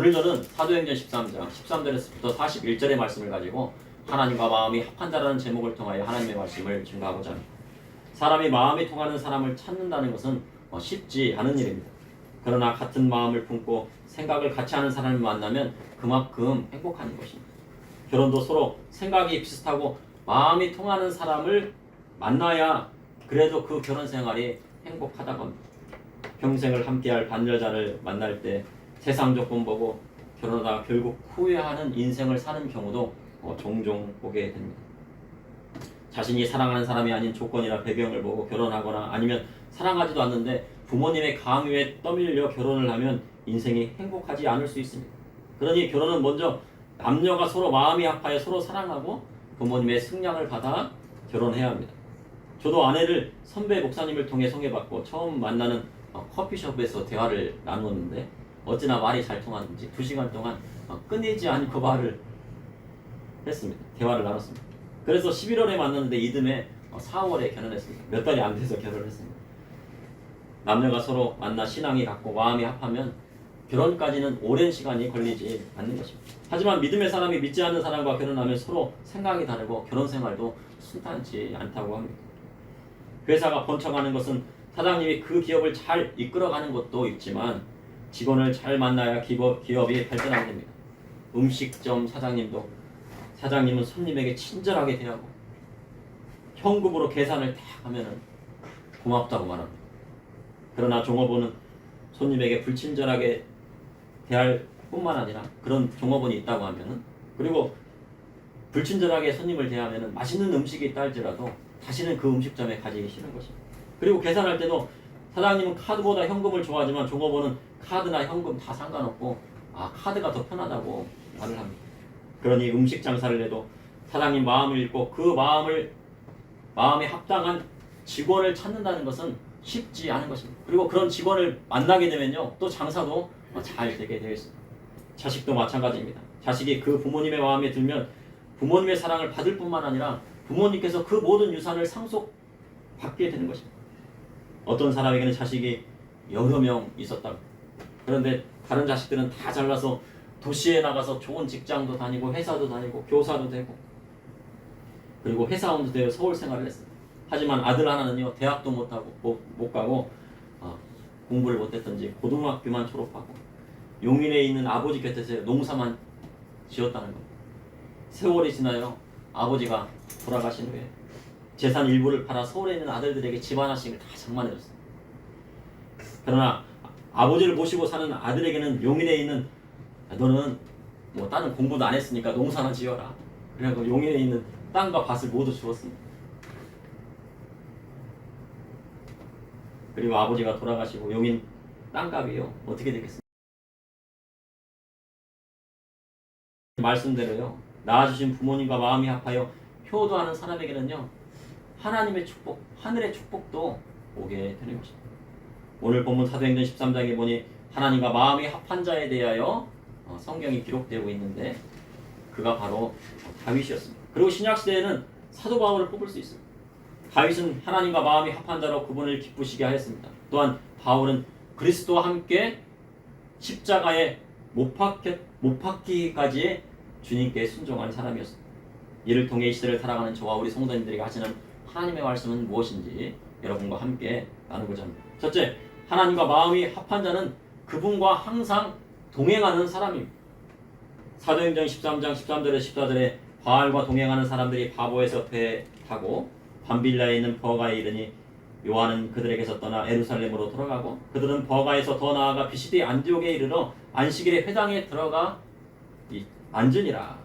오늘 저는 사도행전 13장 13절에서부터 41절의 말씀을 가지고 하나님과 마음이 합한 자라는 제목을 통하여 하나님의 말씀을 증거하고자 합니다. 사람이 마음이 통하는 사람을 찾는다는 것은 쉽지 않은 일입니다. 그러나 같은 마음을 품고 생각을 같이 하는 사람을 만나면 그만큼 행복한 것입니다. 결혼도 서로 생각이 비슷하고 마음이 통하는 사람을 만나야 그래도 그 결혼 생활이 행복하다고 합니다. 평생을 함께할 반여자를 만날 때 세상 조건 보고 결혼하다가 결국 후회하는 인생을 사는 경우도 종종 보게 됩니다. 자신이 사랑하는 사람이 아닌 조건이나 배경을 보고 결혼하거나 아니면 사랑하지도 않는데 부모님의 강요에 떠밀려 결혼을 하면 인생이 행복하지 않을 수 있습니다. 그러니 결혼은 먼저 남녀가 서로 마음이 합하여 서로 사랑하고 부모님의 승량을 받아 결혼해야 합니다. 저도 아내를 선배 목사님을 통해 소개받고 처음 만나는 커피숍에서 대화를 나누었는데 어찌나 말이 잘 통하는지 2시간 동안 끊이지 않고 말을 했습니다. 대화를 나눴습니다. 그래서 11월에 만났는데 이듬해 4월에 결혼했습니다. 몇 달이 안 돼서 결혼했습니다. 남녀가 서로 만나 신앙이 같고 마음이 합하면 결혼까지는 오랜 시간이 걸리지 않는 것입니다. 하지만 믿음의 사람이 믿지 않는 사람과 결혼하면 서로 생각이 다르고 결혼 생활도 순탄치 않다고 합니다. 회사가 번창하는 것은 사장님이 그 기업을 잘 이끌어가는 것도 있지만 직원을 잘 만나야 기업이 발전하게 됩니다. 음식점 사장님은 손님에게 친절하게 대하고 현금으로 계산을 딱 하면은 고맙다고 말합니다. 그러나 종업원은 손님에게 불친절하게 대할 뿐만 아니라 그런 종업원이 있다고 하면은 그리고 불친절하게 손님을 대하면은 맛있는 음식이 있다 할지라도 다시는 그 음식점에 가기 싫은 것입니다. 그리고 계산할 때도 사장님은 카드보다 현금을 좋아하지만 종업원은 카드나 현금 다 상관없고 카드가 더 편하다고 말을 합니다. 그러니 음식 장사를 해도 사장님 마음을 읽고 그 마음에 합당한 직원을 찾는다는 것은 쉽지 않은 것입니다. 그리고 그런 직원을 만나게 되면요 또 장사도 잘 되게 되어 있습니다. 자식도 마찬가지입니다. 자식이 그 부모님의 마음에 들면 부모님의 사랑을 받을 뿐만 아니라 부모님께서 그 모든 유산을 상속받게 되는 것입니다. 어떤 사람에게는 자식이 여러 명 있었다고. 그런데 다른 자식들은 다 잘나서 도시에 나가서 좋은 직장도 다니고 회사도 다니고 교사도 되고 그리고 회사원도 되어 서울 생활을 했습니다. 하지만 아들 하나는요 대학도 못 가고 공부를 못했던지 고등학교만 졸업하고 용인에 있는 아버지 곁에서 농사만 지었다는 겁니다. 세월이 지나요 아버지가 돌아가신 후에 재산 일부를 팔아 서울에 있는 아들들에게 집 하나씩을 다 장만해줬어요. 그러나 아버지를 모시고 사는 아들에게는 용인에 있는 너는 다른 공부도 안 했으니까 농사나 지어라. 그래서 용인에 있는 땅과 밭을 모두 주었습니다. 그리고 아버지가 돌아가시고 용인 땅값이요 어떻게 되겠습니까? 말씀대로요 낳아주신 부모님과 마음이 합하여 효도하는 사람에게는요 하나님의 축복, 하늘의 축복도 오게 되는 것입니다. 오늘 본문 사도행전 13장에 보니 하나님과 마음이 합한 자에 대하여 성경이 기록되고 있는데 그가 바로 다윗이었습니다. 그리고 신약시대에는 사도 바울을 뽑을 수 있습니다. 다윗은 하나님과 마음이 합한 자로 그분을 기쁘시게 하였습니다. 또한 바울은 그리스도와 함께 십자가에 못 박히기까지의 주님께 순종한 사람이었습니다. 이를 통해 이 시대를 살아가는 저와 우리 성도님들에게 하시는 하나님의 말씀은 무엇인지 여러분과 함께 나누고자 합니다. 첫째, 하나님과 마음이 합한 자는 그분과 항상 동행하는 사람입니다. 사도행전 13장 13절에 14절에 바알과 동행하는 사람들이 바보에서 배 타고 밤빌라에 있는 버가에 이르니 요한은 그들에게서 떠나 예루살렘으로 돌아가고 그들은 버가에서 더 나아가 비시디 안디옥에 이르러 안식일에 회당에 들어가 앉으니라.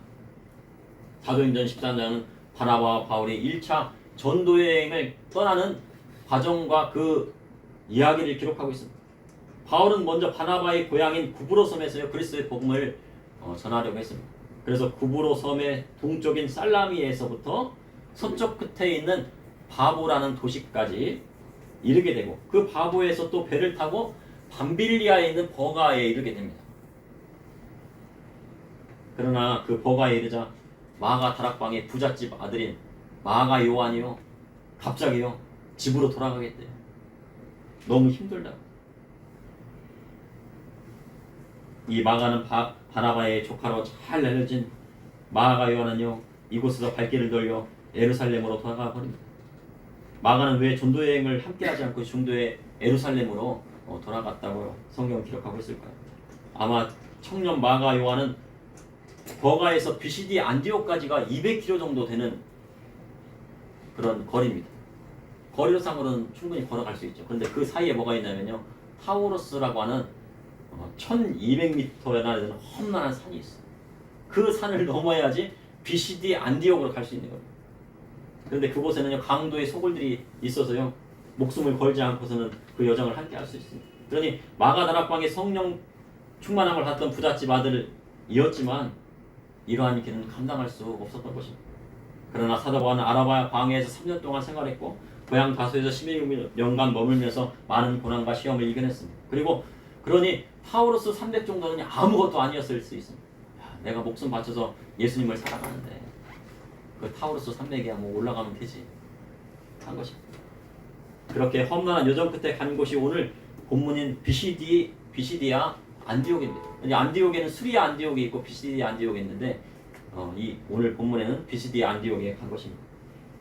사도행전 13장은 바나바와 바울이 1차 전도여행을 떠나는 과정과 그 이야기를 기록하고 있습니다. 바울은 먼저 바나바의 고향인 구브로 섬에서 그리스도의 복음을 전하려고 했습니다. 그래서 구브로 섬의 동쪽인 살라미에서부터 서쪽 끝에 있는 바보라는 도시까지 이르게 되고 그 바보에서 또 배를 타고 밤빌리아에 있는 버가에 이르게 됩니다. 그러나 그 버가에 이르자 마가 다락방의 부잣집 아들인 마가 요한이요 갑자기요 집으로 돌아가겠대요. 너무 힘들다고. 이 마가는 바나바의 조카로 잘 알려진 마가 요한은요 이곳에서 발길을 돌려 예루살렘으로 돌아가 버립니다. 마가는 왜 전도 여행을 함께하지 않고 중도에 예루살렘으로 돌아갔다고 성경은 기록하고 있을까요? 아마 청년 마가 요한은 버가에서 BCD 안디옥까지가 200km 정도 되는 그런 거리입니다. 거리로상으로는 충분히 걸어갈 수 있죠. 그런데 그 사이에 뭐가 있냐면요. 타우로스라고 하는 1200m나 되는 험난한 산이 있어요. 그 산을 넘어야지 BCD 안디옥으로 갈 수 있는 겁니다. 그런데 그곳에는요 강도의 소굴들이 있어서요 목숨을 걸지 않고서는 그 여정을 함께 할 수 있습니다. 그러니 마가 다락방에 성령 충만함을 받던 부잣집 아들이었지만 이러한 길은 감당할 수 없었던 것입니다. 그러나 사도 바울은 아라바 광야에서 3년 동안 생활했고 고향 다소에서 11년간 머물면서 많은 고난과 시험을 이겨냈습니다. 그러니 타우로스 300 정도는 아무것도 아니었을 수 있습니다. 야, 내가 목숨 바쳐서 예수님을 살아가는데 그 타우로스 300이야 뭐 올라가면 되지 한 것입니다. 그렇게 험난한 여정 끝에 간 곳이 오늘 본문인 비시디아 안디옥입니다. 안디옥에는 수리아 안디옥이 있고 비시디아 안디옥이 있는데 이 오늘 본문에는 비시디아 안디옥에 간 것입니다.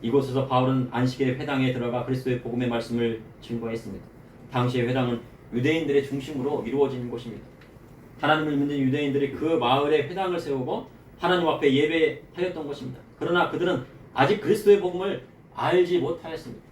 이곳에서 바울은 안식일의 회당에 들어가 그리스도의 복음의 말씀을 증거했습니다. 당시의 회당은 유대인들의 중심으로 이루어진 곳입니다. 하나님을 믿는 유대인들이 그 마을에 회당을 세우고 하나님 앞에 예배하였던 것입니다. 그러나 그들은 아직 그리스도의 복음을 알지 못하였습니다.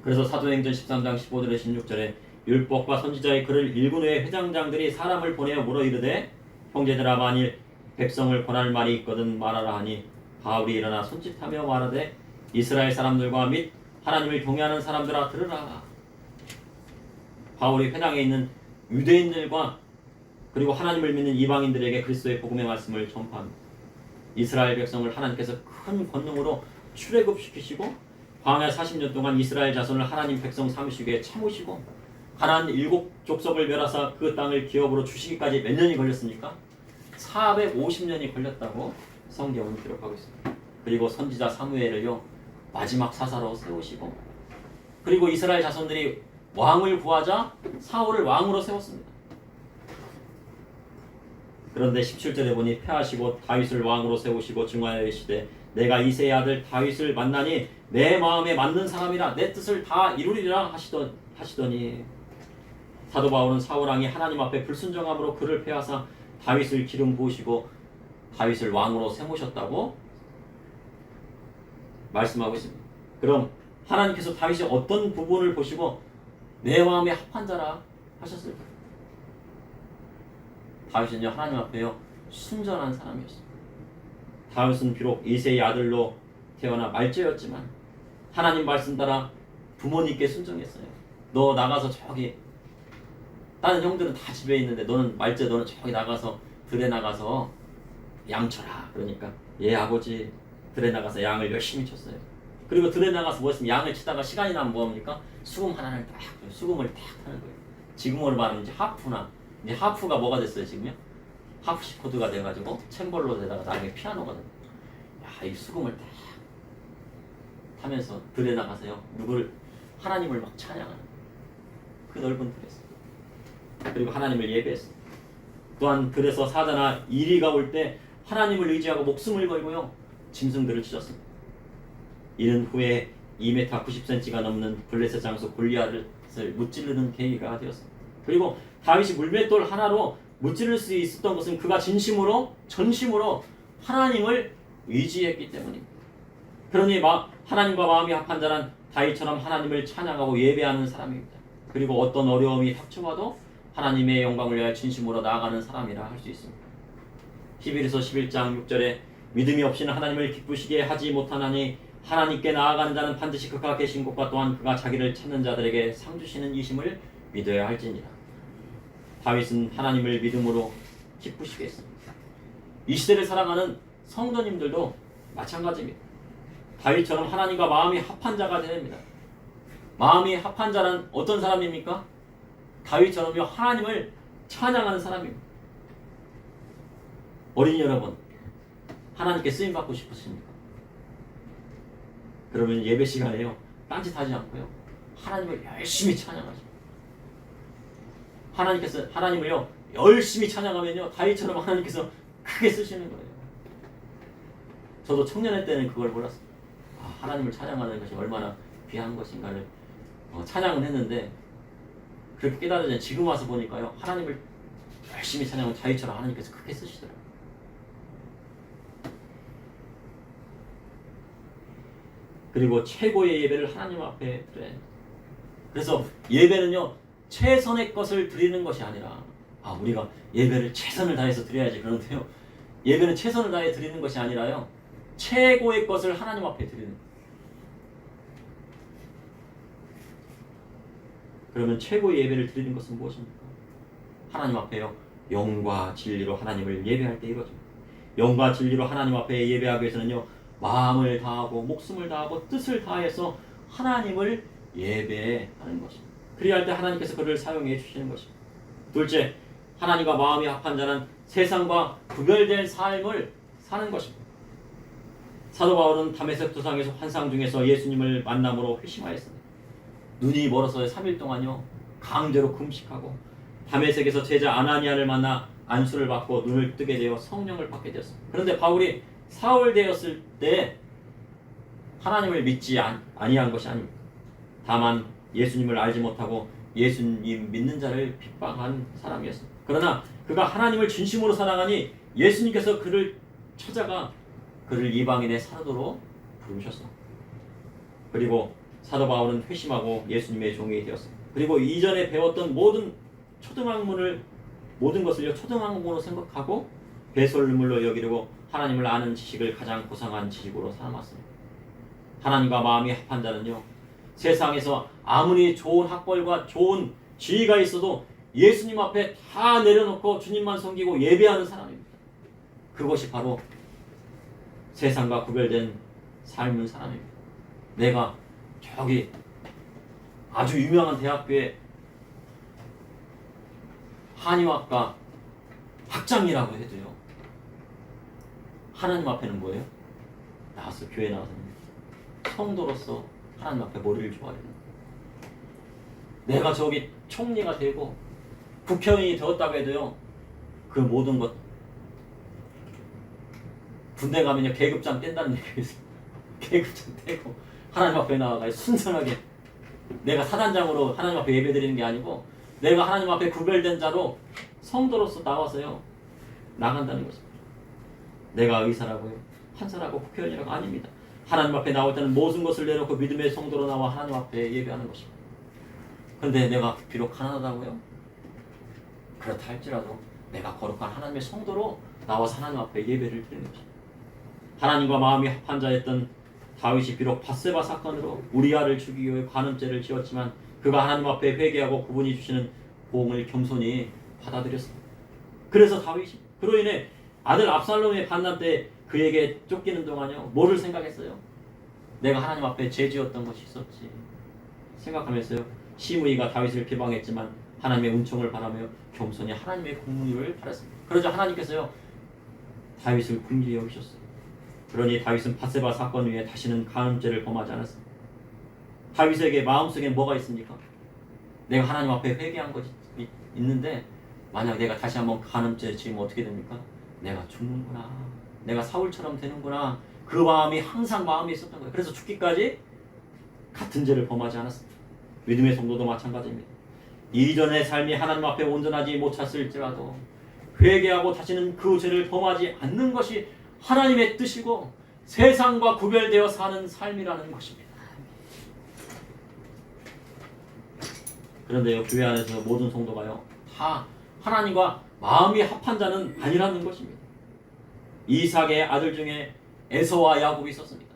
그래서 사도행전 13장 15절에 16절에 율법과 선지자의 글을 읽은 후에 회장장들이 사람을 보내어 물어 이르되 형제들아 만일 백성을 권할 말이 있거든 말하라 하니 바울이 일어나 손짓하며 말하되 이스라엘 사람들과 및 하나님을 경외하는 사람들아 들으라. 바울이 회당에 있는 유대인들과 그리고 하나님을 믿는 이방인들에게 그리스도의 복음의 말씀을 전파합니다. 이스라엘 백성을 하나님께서 큰 권능으로 출애굽시키시고 광야 40년 동안 이스라엘 자손을 하나님 백성 삼으시기에 참으시고 가나안 7족속을 멸하사 그 땅을 기업으로 주시기까지 몇 년이 걸렸습니까? 450년이 걸렸다고 성경은 기록하고 있습니다. 그리고 선지자 사무엘을요 마지막 사사로 세우시고 그리고 이스라엘 자손들이 왕을 구하자 사울을 왕으로 세웠습니다. 그런데 17절에 보니 패하시고 다윗을 왕으로 세우시고 증하여 이르시되 내가 이새의 아들 다윗을 만나니 내 마음에 맞는 사람이라 내 뜻을 다 이루리라 하시더니 사도 바울은 사울왕이 하나님 앞에 불순종함으로 그를 패하사 다윗을 기름 부으시고 다윗을 왕으로 세우셨다고 말씀하고 있습니다. 그럼 하나님께서 다윗이 어떤 부분을 보시고 내 마음에 합한 자라 하셨을까요? 다윗은요 하나님 앞에요 순전한 사람이었습니다. 다윗은 비록 이새의 아들로 태어나 말죄였지만 하나님 말씀 따라 부모님께 순종했어요. 너 나가서 저기 다른 형들은 다 집에 있는데 너는 말죄 너는 저기 나가서 들에 나가서 양 쳐라. 그러니까 예 아버지 들에 나가서 양을 열심히 쳤어요. 그리고 들에 나가서 뭐 했으면 양을 치다가 시간이 나면 뭐합니까? 수금 하나를 딱 수금을 딱 하는 거예요. 지금으로 말하면 이제 하프나 이제 하프가 뭐가 됐어요 지금요? 하프시코드가 돼가지고 챔벌로 되다가 나중에 피아노가 됩니다. 야, 이 수금을 딱 하면서 들에 나가서요 누구를 하나님을 막 찬양하는 그 넓은 들에서 그리고 하나님을 예배했습니다. 또한 들에서 사자나 이리가 올 때 하나님을 의지하고 목숨을 걸고요 짐승들을 찢었습니다. 이는 후에 2m 90cm가 넘는 블레셋 장수 골리앗을 무찌르는 계기가 되었습니다. 그리고 다윗이 물맷돌 하나로 무찌를 수 있었던 것은 그가 진심으로 전심으로 하나님을 의지했기 때문입니다. 그러니 하나님과 마음이 합한 자란 다윗처럼 하나님을 찬양하고 예배하는 사람입니다. 그리고 어떤 어려움이 닥쳐와도 하나님의 영광을 위하여 진심으로 나아가는 사람이라 할 수 있습니다. 히브리서 11장 6절에 믿음이 없이는 하나님을 기쁘시게 하지 못하나니 하나님께 나아가는 자는 반드시 그가 계신 곳과 또한 그가 자기를 찾는 자들에게 상 주시는 이심을 믿어야 할지니라. 다윗은 하나님을 믿음으로 기쁘시게 했습니다. 이 시대를 살아가는 성도님들도 마찬가지입니다. 다윗처럼 하나님과 마음이 합한 자가 되야 됩니다. 마음이 합한 자란 어떤 사람입니까? 다윗처럼요 하나님을 찬양하는 사람입니다. 어린이 여러분, 하나님께 쓰임받고 싶으십니까? 그러면 예배 시간에요 딴짓하지 않고요 하나님을 열심히 찬양하십니다. 하나님께서 하나님을요 열심히 찬양하면요 다윗처럼 하나님께서 크게 쓰시는 거예요. 저도 청년의 때는 그걸 몰랐어요. 하나님을 찬양하는 것이 얼마나 귀한 것인가를 찬양은 했는데 그렇게 깨달아져 지금 와서 보니까요 하나님을 열심히 찬양하면 다윗처럼 하나님께서 크게 쓰시더라고요. 그리고 최고의 예배를 하나님 앞에 드려야 해요. 그래서 예배는요 최선의 것을 드리는 것이 아니라 우리가 예배를 최선을 다해서 드려야지 그러는데요 예배는 최선을 다해 드리는 것이 아니라요 최고의 것을 하나님 앞에 드리는 거예요. 그러면 최고의 예배를 드리는 것은 무엇입니까? 하나님 앞에요 영과 진리로 하나님을 예배할 때 이루어집니다. 영과 진리로 하나님 앞에 예배하기 위해서는요 마음을 다하고 목숨을 다하고 뜻을 다해서 하나님을 예배하는 것입니다. 그리할 때 하나님께서 그를 사용해 주시는 것입니다. 둘째, 하나님과 마음이 합한 자는 세상과 구별된 삶을 사는 것입니다. 사도 바울은 다메섹 도상에서 환상 중에서 예수님을 만남으로 회심하였습니다. 눈이 멀어서 3일 동안요 강제로 금식하고 다메섹에서 제자 아나니아를 만나 안수를 받고 눈을 뜨게 되어 성령을 받게 되었습니다. 그런데 바울이 사울 되었을 때 하나님을 믿지 아니한 것이 아닙니다. 다만 예수님을 알지 못하고 예수님 믿는 자를 핍박한 사람이었습니다. 그러나 그가 하나님을 진심으로 사랑하니 예수님께서 그를 찾아가 그를 이방인의 사도로 부르셨습니다. 그리고 사도 바울은 회심하고 예수님의 종이 되었습니다. 그리고 이전에 배웠던 모든 것을요 초등학문으로 생각하고 배설물로 여기려고 하나님을 아는 지식을 가장 고상한 지식으로 삼았습니다. 하나님과 마음이 합한 자는요 세상에서 아무리 좋은 학벌과 좋은 지위가 있어도 예수님 앞에 다 내려놓고 주님만 섬기고 예배하는 사람입니다. 그것이 바로 세상과 구별된 삶의 사람입니다. 내가 저기 아주 유명한 대학교에 한의학과 학장이라고 해도요 하나님 앞에는 뭐예요? 교회 나와서 성도로서 하나님 앞에 머리를 좋아야 됩니다. 내가 저기 총리가 되고 국회의원이 되었다고 해도요 그 모든 것 군대 가면요 계급장 뗀다는 얘기가 있어요. 계급장 떼고 하나님 앞에 나아가 순전하게 내가 사단장으로 하나님 앞에 예배드리는 게 아니고 내가 하나님 앞에 구별된 자로 성도로서 나와서요 나간다는 것입니다. 내가 의사라고요 판사라고 국회의원이라고 아닙니다. 하나님 앞에 나올 때는 모든 것을 내놓고 믿음의 성도로 나와 하나님 앞에 예배하는 것입니다. 그런데 내가 비록 가난하다고요? 그렇다 할지라도 내가 거룩한 하나님의 성도로 나와서 하나님 앞에 예배를 드리는 것입니다. 하나님과 마음이 합한 자였던 다윗이 비록 밧세바 사건으로 우리아를 죽이기 위해 간음죄를 지었지만 그가 하나님 앞에 회개하고 그분이 주시는 보응을 겸손히 받아들였습니다. 그래서 다윗이 그로 인해 아들 압살롬의 반난 때 그에게 쫓기는 동안요 뭐를 생각했어요? 내가 하나님 앞에 죄 지었던 것이 있었지 생각하면서요 시므이가 다윗을 비방했지만 하나님의 은총을 바라며 겸손히 하나님의 공의를 바랐습니다. 그러자 하나님께서요 다윗을 긍휼히 여기셨어요. 그러니 다윗은 밧세바 사건 후에 다시는 간음죄를 범하지 않았습니다. 다윗에게 마음속에 뭐가 있습니까? 내가 하나님 앞에 회개한 것이 있는데 만약 내가 다시 한번 간음죄 지으면 어떻게 됩니까? 내가 죽는구나. 내가 사울처럼 되는구나. 그 마음이 항상 마음에 있었던 거예요. 그래서 죽기까지 같은 죄를 범하지 않았습니다. 믿음의 성도도 마찬가지입니다. 이전의 삶이 하나님 앞에 온전하지 못했을지라도 회개하고 다시는 그 죄를 범하지 않는 것이 하나님의 뜻이고 세상과 구별되어 사는 삶이라는 것입니다. 그런데요 교회 안에서 모든 성도가요 다 하나님과 마음이 합한 자는 아니라는 것입니다. 이삭의 아들 중에 에서와 야곱이 있었습니다.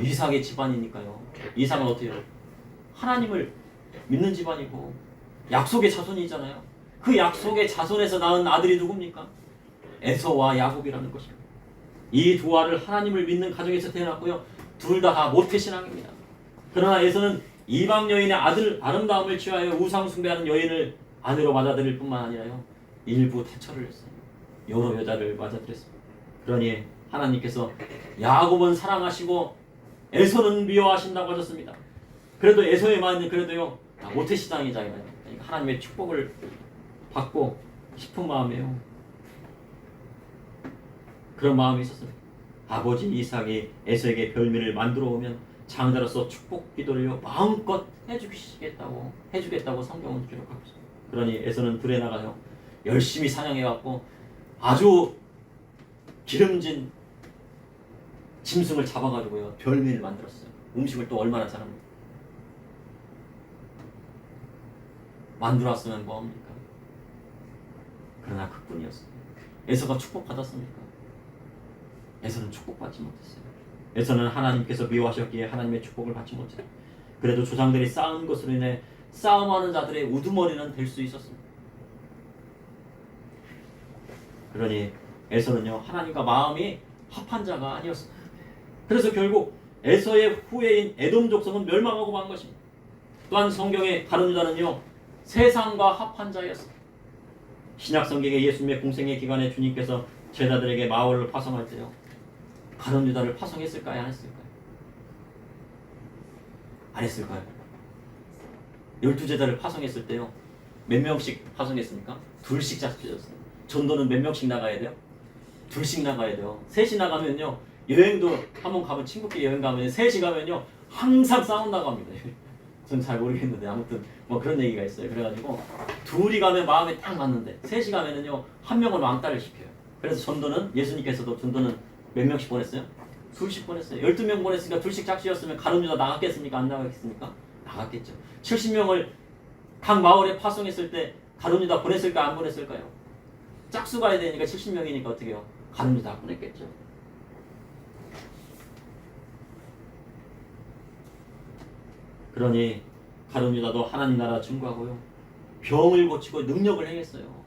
이삭의 집안이니까요. 이삭은 어떻게 해요? 하나님을 믿는 집안이고 약속의 자손이잖아요. 그 약속의 자손에서 낳은 아들이 누굽니까? 에서와 야곱이라는 것입니다. 이 두 아를 하나님을 믿는 가정에서 태어났고요. 둘 다 모태신앙입니다. 그러나 에서는 이방 여인의 아름다움을 취하여 우상 숭배하는 여인을 아내로 받아들일 뿐만 아니라요. 일부 태처를 했어요. 여러 여자를 맞아들였습니다. 그러니 하나님께서 야곱은 사랑하시고 에서는 미워하신다고 하셨습니다. 그래도 에서의 마음은 그래도요 모태신앙이잖아요. 그러니까 하나님의 축복을 받고 싶은 마음이에요. 그런 마음이 있었어요. 아버지 이삭이 에서에게 별미를 만들어 오면 장자로서 축복 기도를 마음껏 해주겠다고 성경은 기록하고 있어요. 그러니 에서는 들에 나가요. 열심히 사냥해갖고 아주 기름진 짐승을 잡아가지고요 별미를 만들었어요. 음식을 또 얼마나 잘합니까? 만들었으면 뭐합니까? 그러나 그뿐이었어요. 에서가 축복받았습니까? 에서는 축복받지 못했어요. 에서는 하나님께서 미워하셨기에 하나님의 축복을 받지 못했어요. 그래도 조상들이 쌓은 것으로 인해 싸움하는 자들의 우두머리는 될 수 있었습니다. 그러니 에서는요 하나님과 마음이 합한 자가 아니었습니다. 그래서 결국 에서의 후예인 에돔 족속은 멸망하고 만 것입니다. 또한 성경에 가룟 유다는요 세상과 합한 자였습니다. 신약 성경의 예수님의 공생의 기간에 주님께서 제자들에게 마을을 파송할 때요 가룟 유다를 파송했을까요? 안 했을까요? 안 했을까요? 12제자를 파송했을 때요 몇 명씩 파송했습니까? 둘씩 잡혀졌어요. 전도는 몇 명씩 나가야 돼요? 둘씩 나가야 돼요. 셋이 나가면요 여행도 한번 가면 친구끼리 여행 가면 셋이 가면요 항상 싸운다고 합니다. 저는 잘 모르겠는데 아무튼 뭐 그런 얘기가 있어요. 그래가지고 둘이 가면 마음에 딱 맞는데 셋이 가면은요 한 명을 왕따를 시켜요. 그래서 전도는 예수님께서도 전도는 몇 명씩 보냈어요? 둘씩 보냈어요. 12명 보냈으니까 둘씩 짝지었으면 가룟 유다 나갔겠습니까? 안 나갔겠습니까? 나갔겠죠. 70명을 각 마을에 파송했을 때 가룟 유다 보냈을까 안 보냈을까요? 짝수 가야 되니까 70명이니까 어떻게 해요? 가룟 유다 보냈겠죠. 그러니 가룟 유다도 하나님 나라 증거하고요 병을 고치고 능력을 행했어요.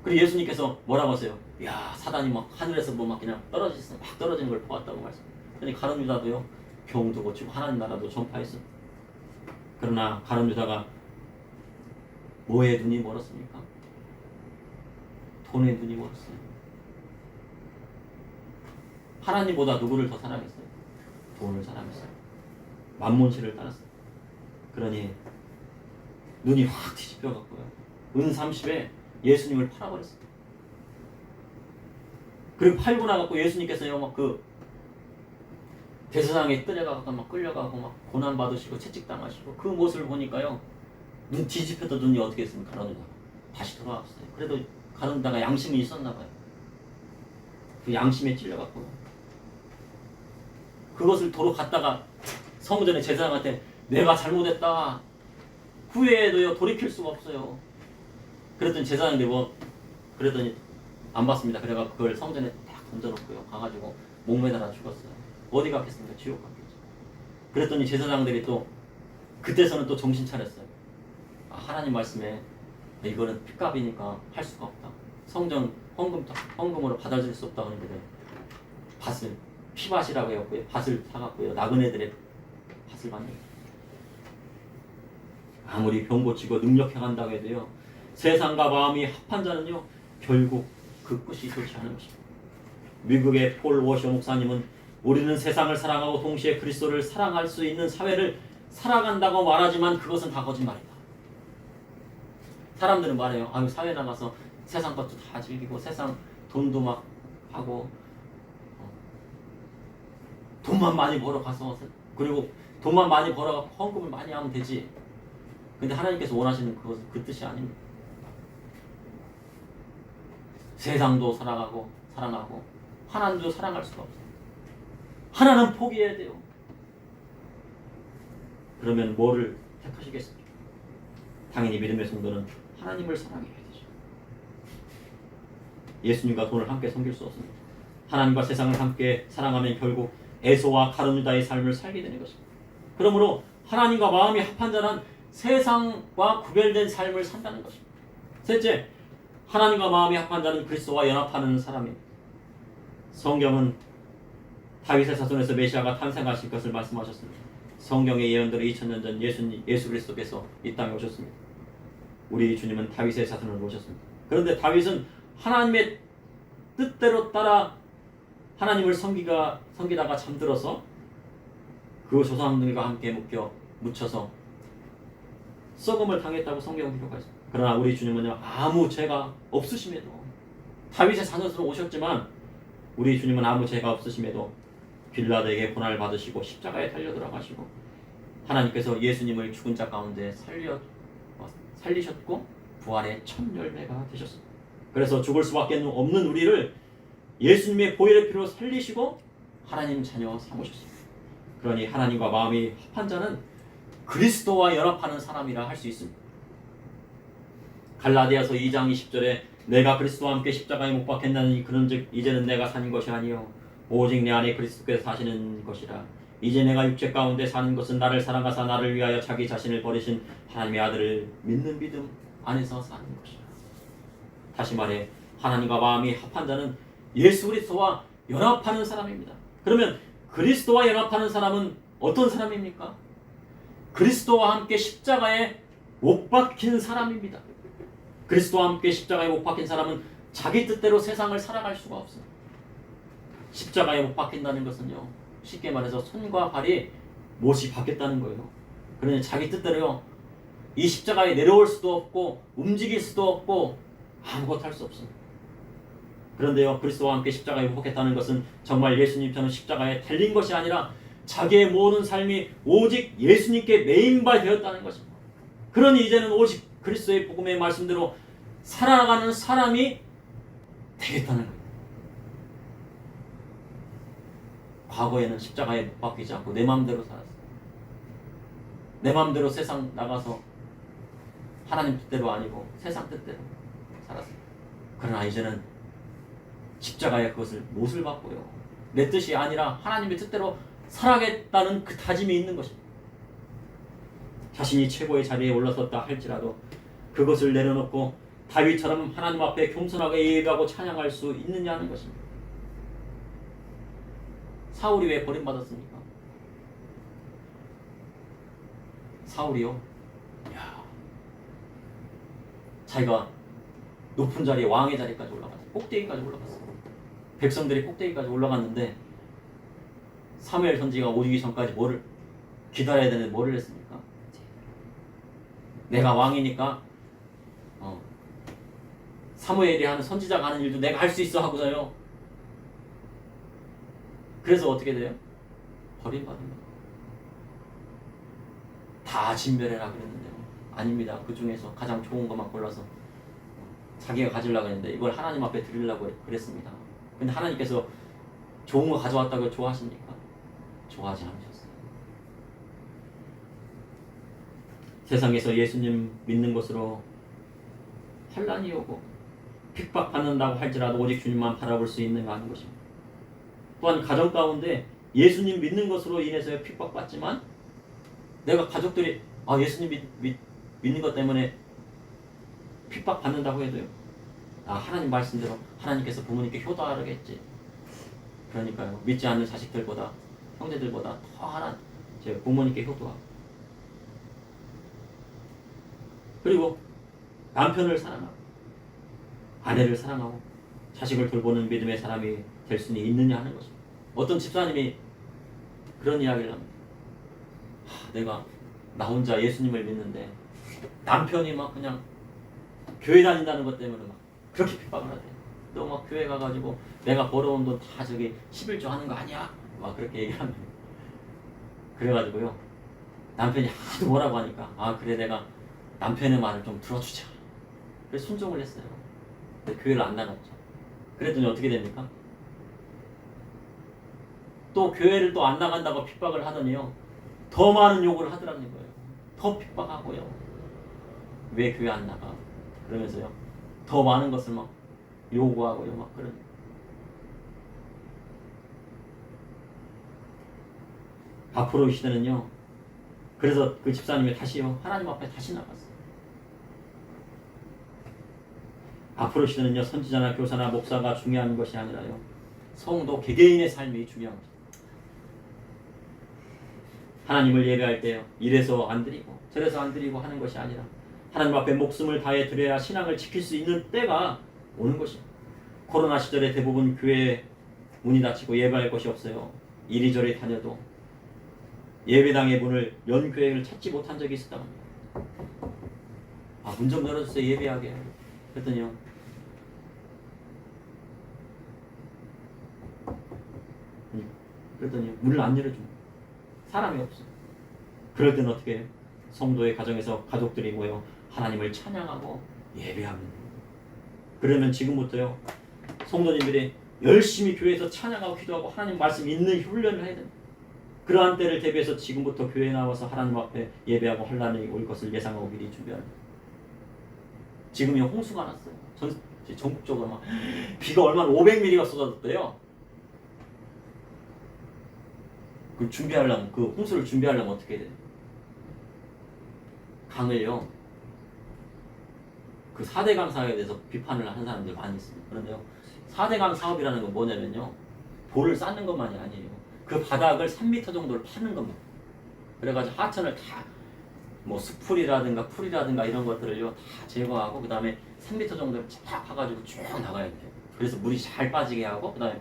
그리고 예수님께서 뭐라고 하세요? 야 사단이 막 하늘에서 뭐 막 그냥 막 떨어지는 걸 보았다고 말씀. 그러니 가룟 유다도요 병도 고치고 하나님 나라도 전파했어요. 그러나 가룟 유다가 뭐에 눈이 멀었습니까? 돈에 눈이 멀었어요. 하나님보다 누구를 더 사랑했어요? 돈을 사랑했어요. 만몬신을 따랐어요. 그러니 눈이 확 뒤집혀갖고요 은 30에 예수님을 팔아버렸어요. 그리고 팔고 나갖고 예수님께서요 막 그 대제사장에 끌려가고 막 끌려가고 막 고난 받으시고 채찍당하시고 그 모습을 보니까요 눈 뒤집혔던 눈이 어떻게 했습니까? 가룟 유다가 다시 돌아왔어요. 그래도 가룟 유다가 양심이 있었나봐요. 그 양심에 찔려갖고 그것을 도로 갔다가 성전의 제사장한테 내가 잘못했다 후회해도요 돌이킬 수가 없어요. 그랬더니 제사장들이 그랬더니 안 받습니다. 그래가 그걸 성전에 딱 던져놓고요 가가지고 목매달아 죽었어요. 어디 갔겠습니까? 지옥 갔겠죠. 그랬더니 제사장들이 또 그때서는 또 정신 차렸어요. 하나님 말씀에 이거는 핏값이니까 할 수가 없다. 성전 헌금으로 받아줄 수 없다 그러는데 밭을 피밭이라고 해갖고요 밭을 사갖고요 나그네들의 밭을 받는 거예요. 아무리 병 고치고 능력 행한다고 해도요 세상과 마음이 합한 자는요 결국 그 끝이 좋지 않은 것입니다. 미국의 폴 워셔 목사님은 우리는 세상을 사랑하고 동시에 그리스도를 사랑할 수 있는 사회를 살아간다고 말하지만 그것은 다 거짓말이다. 사람들은 말해요. 아유 사회 나가서 세상 것도 다 즐기고 세상 돈도 막 하고 돈만 많이 벌어가서 그리고 돈만 많이 벌어가고 헌금을 많이 하면 되지. 근데 하나님께서 원하시는 그것은 그 뜻이 아닙니다. 세상도 사랑하고 하나님도 사랑할 수가 없어요. 하나는 포기해야 돼요. 그러면 뭐를 택하시겠습니까? 당연히 믿음의 성도는 하나님을 사랑해야 되죠. 예수님과 돈을 함께 섬길 수 없습니다. 하나님과 세상을 함께 사랑하면 결국 에서와 가룟 유다의 삶을 살게 되는 것입니다. 그러므로 하나님과 마음이 합한 자는 세상과 구별된 삶을 산다는 것입니다. 셋째, 하나님과 마음이 합한 자는 그리스도와 연합하는 사람입니다. 성경은 다윗의 자손에서 메시아가 탄생하실 것을 말씀하셨습니다. 성경의 예언대로 2000년 전 예수 그리스도께서 이 땅에 오셨습니다. 우리 주님은 다윗의 자손으로 오셨습니다. 그런데 다윗은 하나님의 뜻대로 따라 하나님을 섬기다가 잠들어서 그 조상들과 함께 묻혀서 썩음을 당했다고 성경은 기록하고 있습니다. 그러나 우리 주님은요 아무 죄가 없으심에도 다윗의 자녀로 오셨지만 우리 주님은 아무 죄가 없으심에도 빌라도에게 고난을 받으시고 십자가에 달려 들어가시고 하나님께서 예수님을 죽은 자 가운데 살리셨고 부활의 첫 열매가 되셨습니다. 그래서 죽을 수밖에 없는 우리를 예수님의 보혈의 피로 살리시고 하나님 자녀 삼으셨습니다. 그러니 하나님과 마음이 합한 자는 그리스도와 연합하는 사람이라 할 수 있습니다. 갈라디아서 2장 20절에 내가 그리스도와 함께 십자가에 못 박혔나니 그런즉 이제는 내가 사는 것이 아니요 오직 내 안에 그리스도께서 사시는 것이라. 이제 내가 육체 가운데 사는 것은 나를 사랑하사 나를 위하여 자기 자신을 버리신 하나님의 아들을 믿는 믿음 안에서 사는 것이라. 다시 말해 하나님과 마음이 합한 자는 예수 그리스도와 연합하는 사람입니다. 그러면 그리스도와 연합하는 사람은 어떤 사람입니까? 그리스도와 함께 십자가에 못 박힌 사람입니다. 그리스도와 함께 십자가에 못 박힌 사람은 자기 뜻대로 세상을 살아갈 수가 없습니다. 십자가에 못 박힌다는 것은요 쉽게 말해서 손과 발이 못이 박혔다는 거예요. 그러니 자기 뜻대로요 이 십자가에 내려올 수도 없고 움직일 수도 없고 아무것도 할 수 없습니다. 그런데요 그리스도와 함께 십자가에 못 박혔다는 것은 정말 예수님처럼 십자가에 달린 것이 아니라 자기의 모든 삶이 오직 예수님께 매인바 되었다는 것입니다. 그러니 이제는 오직 그리스도의 복음의 말씀대로 살아가는 사람이 되겠다는 거예요. 과거에는 십자가에 못 박히지 않고 내 마음대로 살았어요. 내 마음대로 세상 나가서 하나님 뜻대로 아니고 세상 뜻대로 살았어요. 그러나 이제는 십자가에 그것을 못을 받고요. 내 뜻이 아니라 하나님의 뜻대로 살아가겠다는 그 다짐이 있는 것입니다. 자신이 최고의 자리에 올라섰다 할지라도 그것을 내려놓고 다윗처럼 하나님 앞에 겸손하게 예배하고 찬양할 수 있느냐는 것입니다. 사울이 왜 버림받았습니까? 사울이요 자기가 높은 자리에 왕의 자리까지 올라갔어요. 꼭대기까지 올라갔어요. 백성들이 꼭대기까지 올라갔는데 사무엘 선지가 오기 전까지 뭐를 기다려야 되는데 뭐를 했습니까? 내가 왕이니까 사무엘이 하는 선지자가 하는 일도 내가 할 수 있어 하고서요. 그래서 어떻게 돼요? 버림받은 거예요. 다 진멸해라 그랬는데요. 아닙니다. 그 중에서 가장 좋은 것만 골라서 자기가 가지려고 했는데 이걸 하나님 앞에 드리려고 그랬습니다. 근데 하나님께서 좋은 거 가져왔다고 좋아하십니까? 좋아하지 않으셨어요. 세상에서 예수님 믿는 것으로 환난이 오고 핍박받는다고 할지라도 오직 주님만 바라볼 수 있는가 하는 것입니다. 또한 가정 가운데 예수님 믿는 것으로 인해서 핍박받지만 내가 가족들이 예수님 믿는 것 때문에 핍박받는다고 해도요 하나님 말씀대로 하나님께서 부모님께 효도하겠지. 그러니까요 믿지 않는 자식들보다 형제들보다 더 제 부모님께 효도하고 그리고 남편을 사랑하고 아내를 사랑하고 자식을 돌보는 믿음의 사람이 될 수는 있느냐 하는 것입니다. 어떤 집사님이 그런 이야기를 합니다. 내가 나 혼자 예수님을 믿는데 남편이 막 그냥 교회 다닌다는 것 때문에 막 그렇게 핍박을 하대. 너 막 교회 가가지고 내가 벌어온 돈 다 저기 11조 하는 거 아니야? 막 그렇게 얘기합니다. 그래가지고요 남편이 하도 뭐라고 하니까 그래 내가 남편의 말을 좀 들어주자. 그래서 순종을 했어요. 근데 교회를 안 나갔죠. 그랬더니 어떻게 됩니까? 또 교회를 또 안 나간다고 핍박을 하더니요 더 많은 욕을 하더라는 거예요. 더 핍박하고요. 왜 교회 안 나가? 그러면서요 더 많은 것을 막 요구하고요 막 그런. 앞으로 이 시대는요 그래서 그 집사님이 다시요 하나님 앞에 다시 나갔어요. 앞으로 시대는요 선지자나 교사나 목사가 중요한 것이 아니라요 성도 개개인의 삶이 중요한 것입니다. 하나님을 예배할 때요 이래서 안 드리고 저래서 안 드리고 하는 것이 아니라 하나님 앞에 목숨을 다해 드려야 신앙을 지킬 수 있는 때가 오는 것입니다. 코로나 시절에 대부분 교회 문이 닫히고 예배할 곳이 없어요. 이리저리 다녀도 예배당의 문을 연 교회를 찾지 못한 적이 있었다고 합니다. 문 좀 열어주세요. 예배하게. 그랬더니요. 문을 안 열어줍니다. 사람이 없어. 그럴 때는 어떻게 해요? 성도의 가정에서 가족들이 모여 하나님을 찬양하고 예배합니다. 그러면 지금부터요. 성도님들이 열심히 교회에서 찬양하고 기도하고 하나님 말씀 있는 훈련을 해야 됩니다. 그러한 때를 대비해서 지금부터 교회에 나와서 하나님 앞에 예배하고 환난이 올 것을 예상하고 미리 준비하는 거예요. 지금이 홍수가 났어요. 전국적으로 막 비가 얼마나 500mm가 쏟아졌대요. 그 준비하려면, 그 홍수를 준비하려면 어떻게 해야 돼요? 강을요, 그 4대강 사업에 대해서 비판을 하는 사람들 많이 있습니다. 그런데요, 4대강 사업이라는 건 뭐냐면요, 돌을 쌓는 것만이 아니에요. 그 바닥을 3m 정도를 파는 겁니다. 그래가지고 하천을 다, 수풀이라든가 풀이라든가 이런 것들을요, 다 제거하고, 그 다음에 3m 정도를 쫙 파가지고 쭉 나가야 돼요. 그래서 물이 잘 빠지게 하고, 그 다음에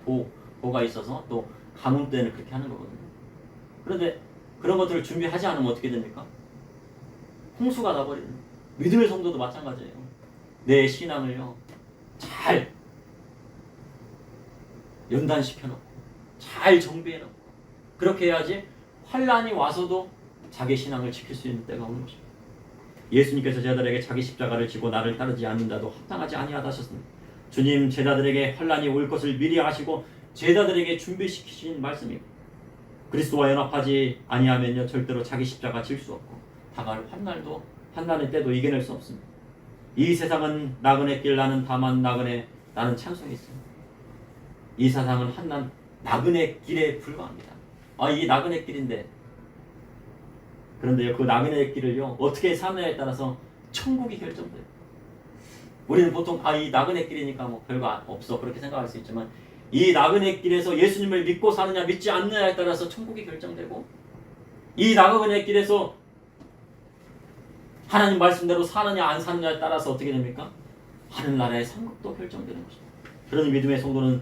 보가 있어서 또 가뭄 때는 그렇게 하는 거거든요. 그런데 그런 것들을 준비하지 않으면 어떻게 됩니까? 홍수가 나버리는. 믿음의 성도도 마찬가지예요. 내 신앙을요, 잘 연단시켜놓고 잘 정비해놓고 그렇게 해야지 환란이 와서도 자기 신앙을 지킬 수 있는 때가 오는 것입니다. 예수님께서 제자들에게 자기 십자가를 지고 나를 따르지 않는다도 합당하지 아니하다 하셨습니다. 주님 제자들에게 환란이 올 것을 미리 아시고 제자들에게 준비시키신 말씀입니다. 그리스도와 연합하지 아니하면요 절대로 자기 십자가 질 수 없고 다가올 환난의 때도 이겨낼 수 없습니다. 이 세상은 나그네 길 나는 다만 나그네 나는 찬송이 있습니다. 이 세상은 나그네 길에 불과합니다. 이 나그네 길인데 그런데요 그 나그네 길을요 어떻게 사느냐에 따라서 천국이 결정돼요. 우리는 보통 이 나그네 길이니까 별거 없어 그렇게 생각할 수 있지만 이 나그네 길에서 예수님을 믿고 사느냐 믿지 않느냐에 따라서 천국이 결정되고 이 나그네 길에서 하나님 말씀대로 사느냐 안 사느냐에 따라서 어떻게 됩니까? 하늘나라의 상급도 결정되는 것입니다. 그런 믿음의 성도는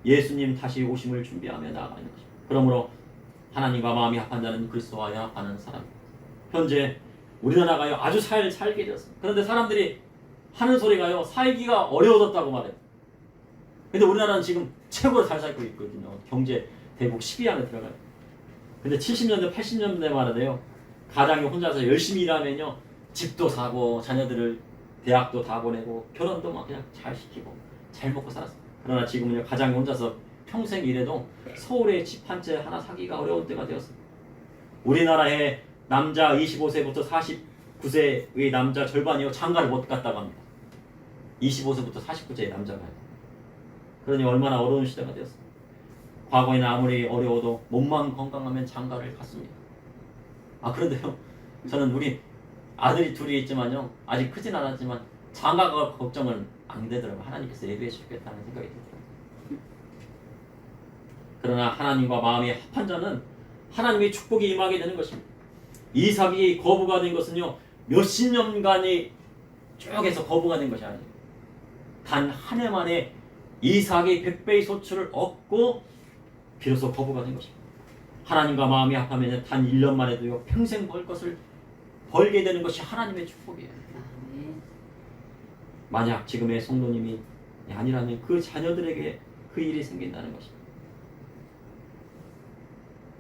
예수님 다시 오심을 준비하며 나아가는 것입니다. 그러므로 하나님과 마음이 합한 자는 그리스도와 연합하는 사람입니다. 현재 우리나라가요 아주 살게 되었습니다. 그런데 사람들이 하는 소리가요 살기가 어려워졌다고 말해요. 근데 우리나라는 지금 최고로 잘 살고 있거든요. 경제 대국 10위 안에 들어가요. 근데 70년대 80년대 말하대요. 가장이 혼자서 열심히 일하면요 집도 사고 자녀들을 대학도 다 보내고 결혼도 막 그냥 잘 시키고 잘 먹고 살았어요. 그러나 지금은요 가장이 혼자서 평생 일해도 서울에 집 한 채 하나 사기가 어려운 때가 되었습니다. 우리나라의 남자 25세부터 49세의 남자 절반이요 장가를 못 갔다고 합니다. 25세부터 49세의 남자가. 그러니 얼마나 어려운 시대가 되었습니다. 과거에는 아무리 어려워도 몸만 건강하면 장가를 갔습니다. 그런데요 저는 우리 아들이 둘이 있지만요 아직 크진 않았지만 장가가 걱정은 안 되더라고요. 하나님께서 예배해 주겠다는 생각이 들더라고요. 그러나 하나님과 마음이 합한 자는 하나님의 축복이 임하게 되는 것입니다. 이삭이 거부가 된 것은요 몇십 년간이 쭉 해서 거부가 된 것이 아니에요. 단 한 해 만에 이삭이 100배의 소출을 얻고 비로소 거부가 된 것입니다. 하나님과 마음이 합하면 단 1년 만에도요 평생 벌게 되는 것이 하나님의 축복이에요. 만약 지금의 성도님이 아니라면 그 자녀들에게 그 일이 생긴다는 것입니다.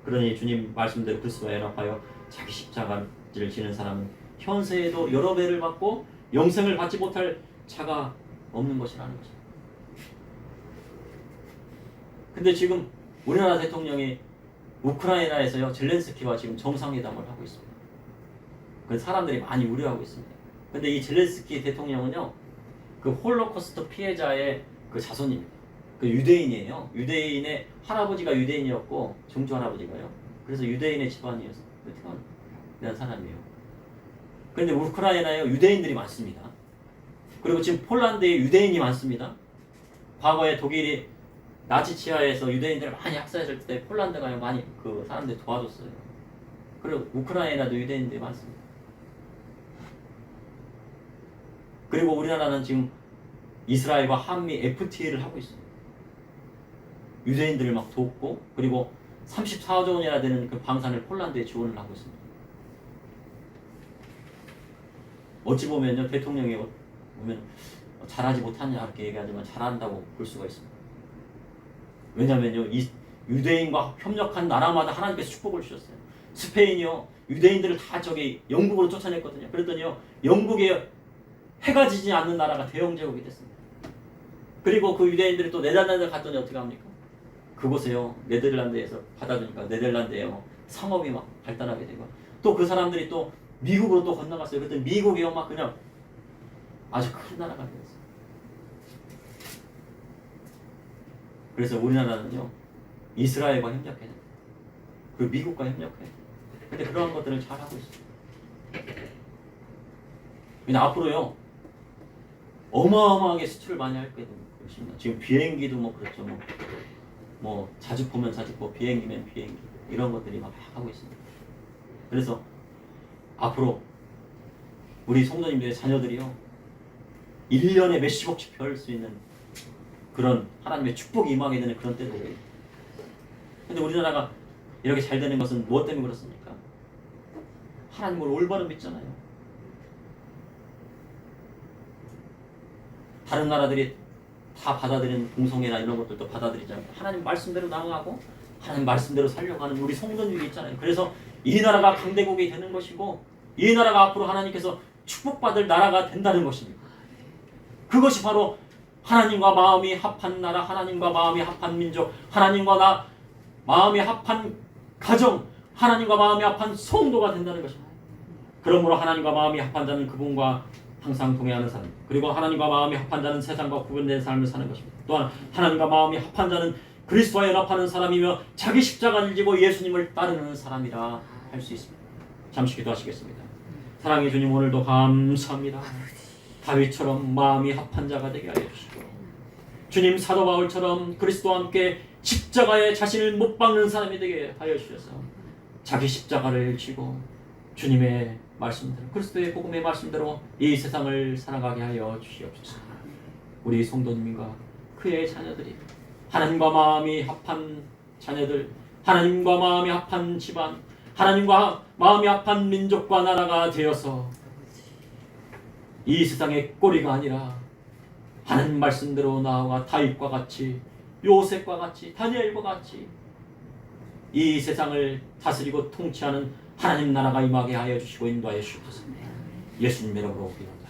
그러니 주님 말씀대로 그리스도와 연합하여 자기 십자가를 지는 사람은 현세에도 여러 배를 받고 영생을 받지 못할 차가 없는 것이라는 것입니다. 근데 지금 우리나라 대통령이 우크라이나에서요 젤렌스키와 지금 정상회담을 하고 있습니다. 그래서 사람들이 많이 우려하고 있습니다. 근데 이 젤렌스키 대통령은요 그 홀로코스트 피해자의 그 자손입니다. 그 유대인이에요. 유대인의 할아버지가 유대인이었고 정조 할아버지가요. 그래서 유대인의 집안이어서 그런 사람이에요. 그런데 우크라이나에 유대인들이 많습니다. 그리고 지금 폴란드에 유대인이 많습니다. 과거에 독일이 나치 치하에서 유대인들을 많이 학살했을 때 폴란드가 많이 그 사람들이 도와줬어요. 그리고 우크라이나도 유대인들이 많습니다. 그리고 우리나라는 지금 이스라엘과 한미 FTA를 하고 있습니다. 유대인들을 막 돕고 그리고 34조 원이나 되는 그 방산을 폴란드에 지원을 하고 있습니다. 어찌 보면요, 대통령이 보면 잘하지 못하냐 이렇게 얘기하지만 잘한다고 볼 수가 있습니다. 왜냐면요, 이 유대인과 협력한 나라마다 하나님께서 축복을 주셨어요. 스페인이요, 유대인들을 다 저기 영국으로 쫓아냈거든요. 그랬더니요, 영국에 해가 지지 않는 나라가 대영 제국이 됐습니다. 그리고 그 유대인들이 또 네덜란드 갔더니 어떻게 합니까? 그곳에요, 네덜란드에서 받아주니까 네덜란드에요, 상업이 막 발달하게 되고, 또 그 사람들이 또 미국으로 또 건너갔어요. 그랬더니 미국이요, 막 그냥 아주 큰 나라가 되었어요. 그래서 우리나라는요, 이스라엘과 협력해야 돼요. 그리고 미국과 협력해야 돼요. 근데 그러한 것들을 잘하고 있어요. 근데 앞으로요, 어마어마하게 수출을 많이 할 것입니다. 지금 비행기도 뭐 그렇죠. 뭐 자주포면 자주포, 비행기면 비행기, 이런 것들이 막 하고 있습니다. 그래서 앞으로 우리 성도님들의 자녀들이요, 1년에 몇십억씩 벌 수 있는 그런 하나님의 축복이 임하게 되는 그런 때도 오게. 근데 우리나라가 이렇게 잘 되는 것은 무엇 때문에 그렇습니까? 하나님을 올바로 믿잖아요. 다른 나라들이 다 받아들이는 공성회나 이런 것들도 받아들이잖아요. 하나님 말씀대로 나아가고 하나님 말씀대로 살려고 하는 우리 성도님들이 있잖아요. 그래서 이 나라가 강대국이 되는 것이고, 이 나라가 앞으로 하나님께서 축복받을 나라가 된다는 것입니다. 그것이 바로 하나님과 마음이 합한 나라, 하나님과 마음이 합한 민족, 하나님과 마음이 합한 가정, 하나님과 마음이 합한 성도가 된다는 것입니다. 그러므로 하나님과 마음이 합한 자는 그분과 항상 동행하는 사람, 그리고 하나님과 마음이 합한 자는 세상과 구분된 삶을 사는 것입니다. 또한 하나님과 마음이 합한 자는 그리스도와 연합하는 사람이며 자기 십자가를 지고 예수님을 따르는 사람이라 할 수 있습니다. 잠시 기도하시겠습니다. 사랑의 주님, 오늘도 감사합니다. 다윗처럼 마음이 합한 자가 되게 하여 주시고, 주님 사도 바울처럼 그리스도와 함께 십자가에 자신을 못 박는 사람이 되게 하여 주셔서 자기 십자가를 지고 주님의 말씀대로, 그리스도의 복음의 말씀대로 이 세상을 살아가게 하여 주시옵소서. 우리 성도님과 그의 자녀들이 하나님과 마음이 합한 자녀들, 하나님과 마음이 합한 집안, 하나님과 마음이 합한 민족과 나라가 되어서 이 세상의 꼬리가 아니라 하나님 말씀대로 나아가 다윗과 같이, 요셉과 같이, 다니엘과 같이 이 세상을 다스리고 통치하는 하나님 나라가 임하게 하여 주시고 인도하여 주옵소서. 예수님 이름으로 기도합니다.